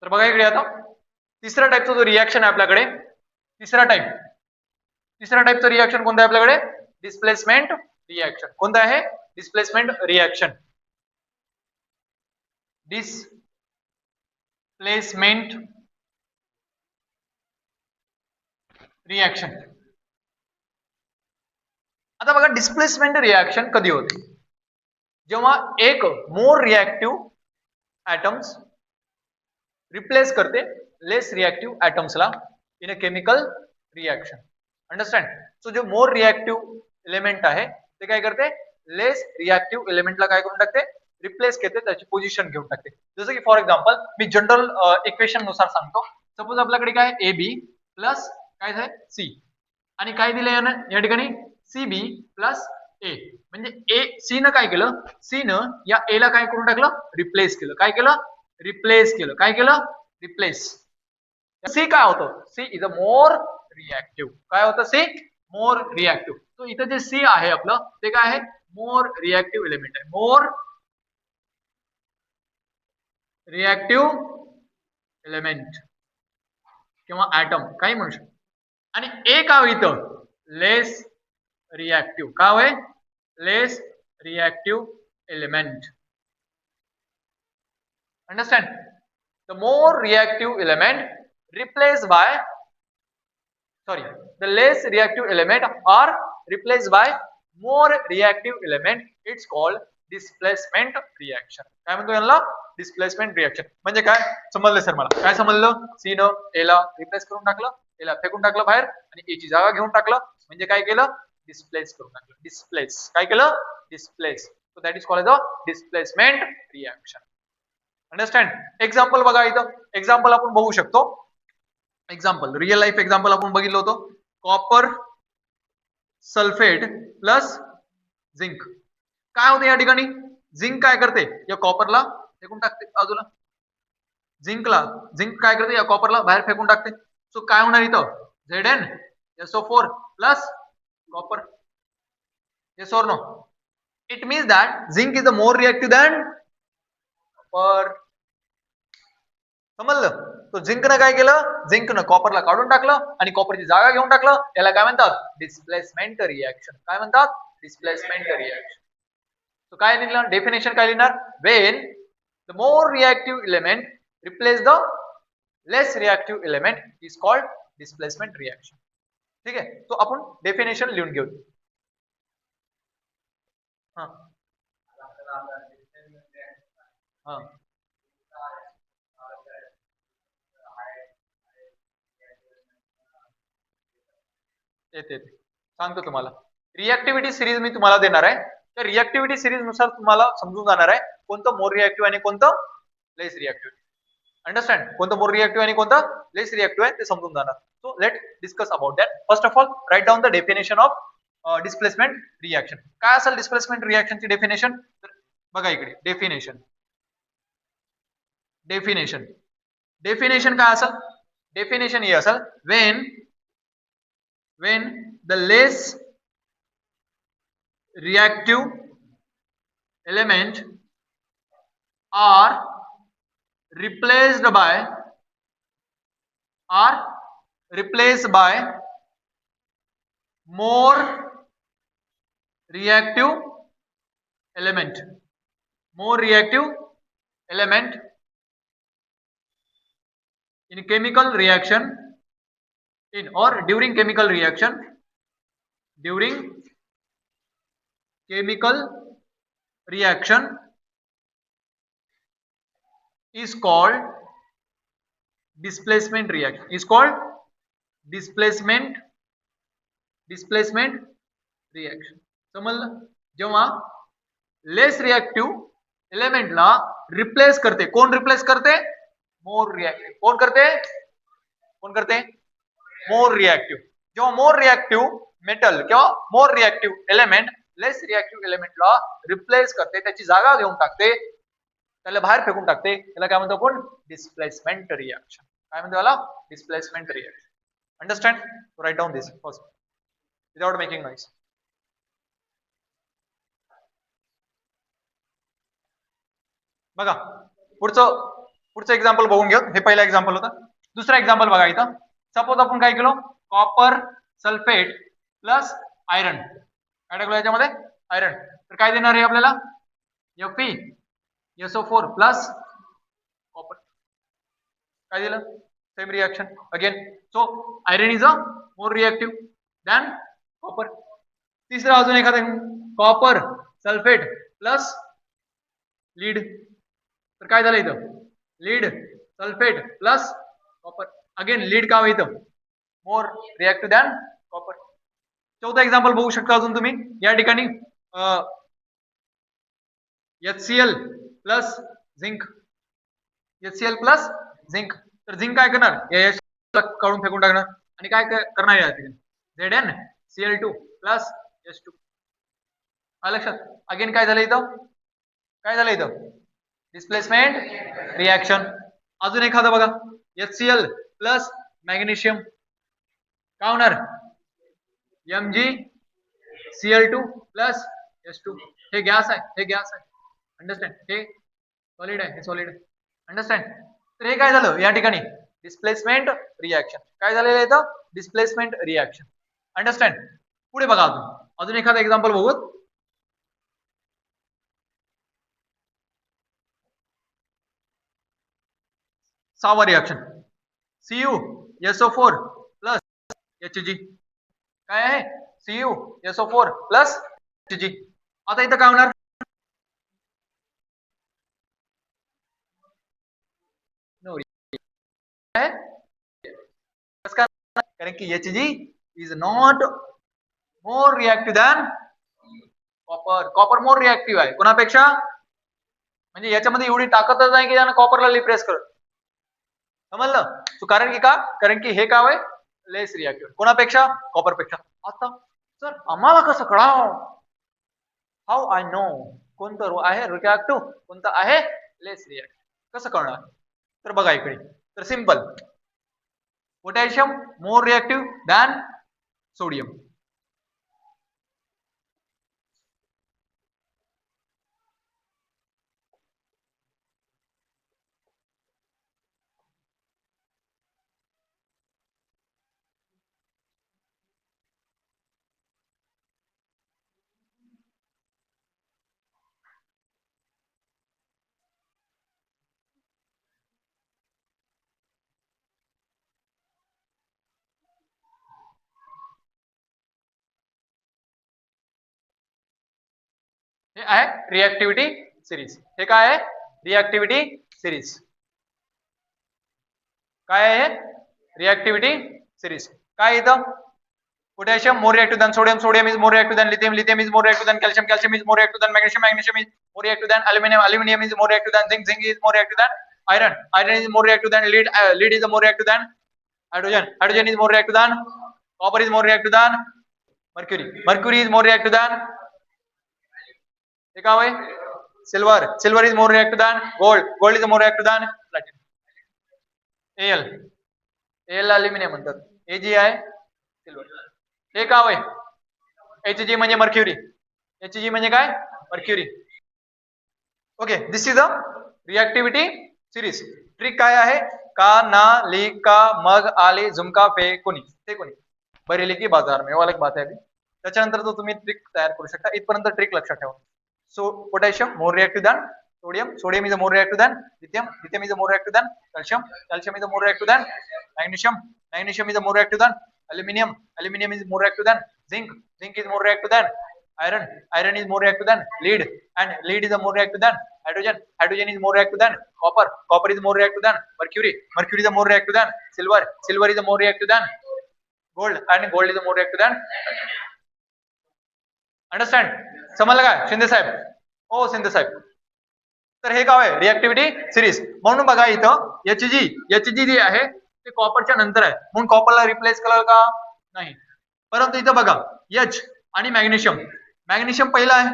तर बघा इकडे आता तिसऱ्या टाईपचा जो रिॲक्शन आहे आपल्याकडे, तिसरा टाईपचं रिॲक्शन कोणतं आहे आपल्याकडे? Displacement reaction. कोणतं आहे? Displacement reaction. Displacement reaction. आता बघा डिस्प्लेसमेंट रिॲक्शन कधी होते? जेव्हा एक मोर रिॲक्टिव्ह ऍटम्स रिप्लेस करते लेस रिॲक्टिव्ह ऍटम्सला in a chemical reaction. Understand? So जो मोर रिॲक्टिव्ह एलिमेंट आहे ते काय करते? लेस रिॲक्टिव्ह एलिमेंटला काय करून टाकते? रिप्लेस करते, त्याची पोझिशन घेऊन टाकते. जसं की for example me general equation नुसार सांगतो. सपोज आपल्याकडे काय ए बी प्लस काय आहे सी आणि काय दिलं या ठिकाणी सी बी प्लस ए. म्हणजे ए सी न काय केलं? सी न या ए ला काय करून टाकलं? रिप्लेस केलं. काय केलं? रिप्लेस केलं. काय केलं? रिप्लेस. सी काय होतं? C is a more reactive. काय होतं? C more reactive. तो इथं जे सी आहे आपलं ते काय आहे? मोर रिॲक्टिव्ह एलिमेंट आहे. मोर रिॲक्टिव्ह एलिमेंट किंवा ऍटम काही म्हणू शकतो. आणि ए का इथं? Less reactive. का होय? Less reactive element. Understand? The more reactive element replaced by, the less reactive element are replaced by more reactive element. It's called displacement reaction. काय म्हणतो याला? Displacement reaction. म्हणजे काय समजलं सर मला? काय समजलं? सी न ए ला रिप्लेस करून टाकलं, ए ला फेकून टाकलं बाहेर आणि ए ची जागा घेऊन टाकलं. म्हणजे काय केलं? डिस्प्लेस करून टाकलं. डिस्प्लेस. काय केलं? Displace. So that is called the displacement reaction. Understand? Example बघा इथं. एक्झाम्पल आपण बघू शकतो. एक्झाम्पल रिअल लाईफ एक्झाम्पल आपण बघितलं होतं. Copper sulphate plus zinc. काय होते या ठिकाणी? झिंक काय करते? या कॉपरला फेकून टाकते बाजूला. झिंक काय करते? या कॉपरला बाहेर फेकून टाकते. सो काय होणार इथं? ZnSO4 plus copper. Yes or no? It means that zinc is a more reactive than copper. समजलं? तो झिंकनं काय केलं? झिंकनं कॉपरला काढून टाकलं आणि कॉपरची जागा घेऊन टाकलं. याला काय म्हणतात? Displacement reaction. काय म्हणतात? Displacement reaction. तो काय लिहिणार? डेफिनेशन काय लिहिणार? Wien the more reactive element replace the less reactive element is called displacement reaction. ठीक आहे? तो आपण डेफिनेशन लिहून घेऊ. हा हा येते सांगतो तुम्हाला. रिॲक्टिव्हिटी सिरीज मी तुम्हाला देणार आहे. त्या रिॲक्टिव्हिटी सिरीज नुसार तुम्हाला समजून जाणार आहे कोणतं मोर रिॲक्टिव्ह आणि कोणतं लेस रिॲक्टिव्ह. अंडरस्टँड? कोणतं मोर रिॲक्टिव्ह आणि कोणतं लेस रिॲक्टिव्ह आहे ते समजून जाणार. So let discuss about that. First of all write down the definition of displacement reaction. काय असेल डिस्प्लेसमेंट रिॲक्शनची डेफिनेशन? बघा इकडे डेफिनेशन. डेफिनेशन काय असेल? डेफिनेशन हे असेल when the less reactive element are replaced by more reactive element in chemical reaction or during chemical reaction is called displacement reaction. समजलं? जेव्हा लेस रिॲक्टिव्ह एलिमेंटला रिप्लेस करते. कोण रिप्लेस करते? मोर रिॲक्टिव्ह. कोण करते? मोर रिॲक्टिव्ह. जेव्हा मोर रिॲक्टिव्ह मेटल किंवा मोर रिॲक्टिव्ह एलिमेंट लेस reactive एलिमेंटला replace करते, त्याची जागा घेऊन टाकते, त्याला बाहेर फेकून टाकते, त्याला काय म्हणतो आपण? Displacement reaction. काय म्हणतो त्याला? Displacement reaction. Understand? Write down this first without making noise. बघा पुढचं पुढचं एक्झाम्पल बघून घेऊ. हे पहिलं एक्झाम्पल होतं. दुसरा एक्झाम्पल बघा इथं. सपोज आपण काय केलो, कॉपर सल्फेट प्लस आयरन काय टाकलो याच्यामध्ये, आयरन. तर काय देणार आहे आपल्याला, FeSO4 प्लस कॉपर. काय दिलं, same reaction again. So iron is a more reactive than copper. तिसरा अजून एखादा, कॉपर सल्फेट प्लस लीड. तर काय झालं इथं, lead sulphate plus copper. Again lead का इथं मोर रिएक्टिव्ह दॅन कॉपर. चौथा एक्झाम्पल बघू शकता अजून तुम्ही या ठिकाणी, HCl plus zinc. HCl plus zinc. तर झिंक काय करणार, काढून फेकून टाकणार आणि काय करणार या ठिकाणी, ZnCl2 प्लस H2. लक्षात. अगेन काय झालं इथं, काय झालं इथं, डिस्प्लेसमेंट रिएक्शन. अजून एखादं बघा, HCl प्लस मॅग्नेशियम काय होणार, MgCl2 प्लस H2. हे गॅस आहे, हे गॅस आहे. अंडरस्टँड. हे सॉलिड आहे, हे सॉलिड आहे. अंडरस्टँड. तर हे काय झालं या ठिकाणी, डिस्प्लेसमेंट रिएक्शन. काय झालेलं आहे इथं, डिस्प्लेसमेंट रिएक्शन. अंडरस्टँड. पुढे बघा अजून एखादं एक्झाम्पल बघू. सहावा रिएक्शन, CuSO4 प्लस Hg. काय आहे, CuSO4 प्लस Hg. आता इथं काय होणार, कारण की Hg is not more reactive than copper. Copper more reactive आहे कोणापेक्षा, म्हणजे याच्यामध्ये एवढी ताकदच नाही की त्यानं कॉपरला रिप्लेस कर. समजलं. कारण की का, कारण की हे काय आहे, लेस रिएक्टिव्ह कोणापेक्षा, कॉपरपेक्षा. आता सर आम्हाला कसं कळाव, हाऊ आय नो कोणतं आहे रिएक्टिव्ह, कोणतं आहे लेस रिएक्टिव्ह, कसं कळणार. तर बघा इकडे, तर सिंपल, पोटॅशियम मोर रिएक्टिव्ह दॅन सोडियम. हे आहे रिएक्टिव्हिटी सिरीज. हे काय आहे, रिएक्टिव्हिटी सिरीज. काय आहे, रिएक्टिव्हिटी सिरीज. काय इथं, potassium more reactive than sodium, sodium is more reactive than lithium, lithium is more reactive than calcium, calcium is more reactive than magnesium, magnesium is more reactive than aluminum, aluminum is more reactive than zinc, zinc is more reactive than iron, iron is more reactive than lead, lead is more reactive than hydrogen, hydrogen is more reactive than copper, is more reactive than mercury, mercury is more reactive than silver, silver is more reactive than gold, gold is more reactive than platinum. Al, Al aluminum म्हणतात, Ag आहे silver. हे काय आहे, Hg म्हणजे mercury. Hg म्हणजे काय, mercury. Okay, this is a reactivity series. Trick काय आहे, का ना ली का मग आली झुमका फे कोणी, ते कोणी बरेली की बाजार में, वाला एक बात आहे. त्याच्यानंतर तो तुम्ही ट्रिक तयार करू शकता. इथपर्यंत ट्रिक लक्षात ठेवा. So potassium more reactive than sodium, sodium is a more reactive than lithium, lithium is a more reactive than calcium, calcium is a more reactive than magnesium, magnesium is a more reactive than aluminum, aluminum is more reactive than zinc, zinc is more reactive than iron, iron is more reactive than lead, and lead is more reactive than hydrogen, hydrogen is more reactive than copper, copper is more reactive than mercury, mercury is more reactive than silver, silver is more reactive than gold, and gold is more reactive than understand. समजलं काय शिंदे साहेब, हो शिंदे साहेब. तर हे काय आहे, रिएक्टिव्हिटी series. म्हणून बघा इथं Hg जे आहे ते कॉपरच्या नंतर आहे, म्हणून कॉपरला रिप्लेस केलं का नाही. परंतु इथं बघा H आणि मॅग्नेशियम, मॅग्नेशियम पहिला आहे,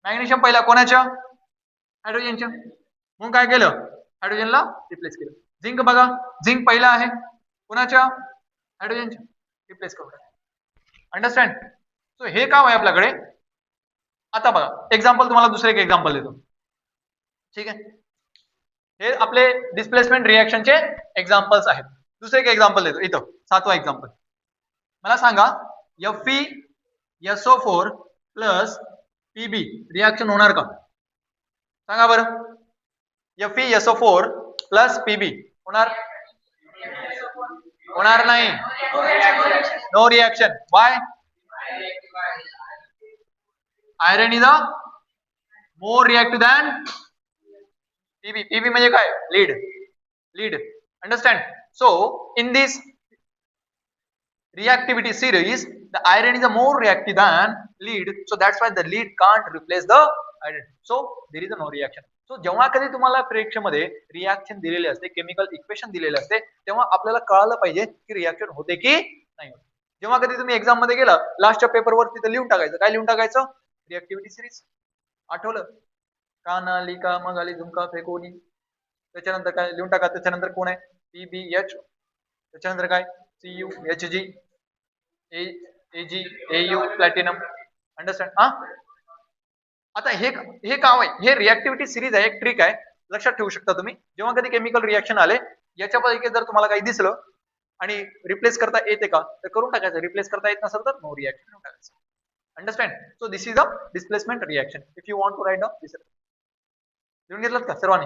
मॅग्नेशियम पहिला कोणाच्या, हायड्रोजनच्या, म्हणून काय केलं, हायड्रोजनला रिप्लेस केलं. झिंक बघा, झिंक पहिला आहे कोणाच्या, हायड्रोजनच्या, रिप्लेस करू. अंडरस्टँड. सो हे काम आहे आपल्याकडे. आता बघा एक्झाम्पल, तुम्हाला दुसरं एक एक्झाम्पल देतो. ठीक आहे, हे आपले डिस्प्लेसमेंट रिएक्शनचे एक्झाम्पल्स आहेत. दुसरे एक एक्झाम्पल देतो इथं, 7वा एक्झाम्पल. मला सांगा FeSO4 प्लस Pb रिएक्शन होणार का? सांगा बरं. FeSO4 प्लस Pb होणार? होणार नाही. No reaction. Why? Iron is a more reactive than Pb. Pb म्हणजे काय? Lead. Understand? So in this reactivity series, the iron is a more reactive than lead, so that's why the lead can't replace the iron. So there is a no reaction. So जेव्हा कधी तुम्हाला परीक्षेमध्ये reaction दिलेले असते, chemical equation दिलेले असते, तेव्हा आपल्याला कळायला पाहिजे की रिएक्शन होते की नाही होत. जेव्हा कधी तुम्ही एक्झाम मध्ये गेला, लास्टच्या पेपरवर तिथे लिहून टाकायचं. काय लिहून टाकायचं? रिएक्टिव्हिटी सिरीज. आठवलं? कानालिका मगाली झुमका फेकोनी. त्याच्यानंतर काय लिहून टाका. त्याच्यानंतर कोण आहे? PbH. त्याच्यानंतर काय? CuHg. AU platinum. अंडरस्टँड? आता हे काम आहे, हे रिएक्टिव्हिटी सिरीज आहे, एक ट्रिक आहे, लक्षात ठेवू शकता तुम्ही. जेव्हा कधी केमिकल रिएक्शन आले, याच्यापैकी जर तुम्हाला काही दिसलं आणि रिप्लेस करता येते का, तर करून टाकायचं. रिप्लेस करता येत नसेल तर नो रिएक्शन करून टाकायचं. Understand? So this is a displacement reaction. If you want to write down this. लिहून घेतलं का सर्वांनी?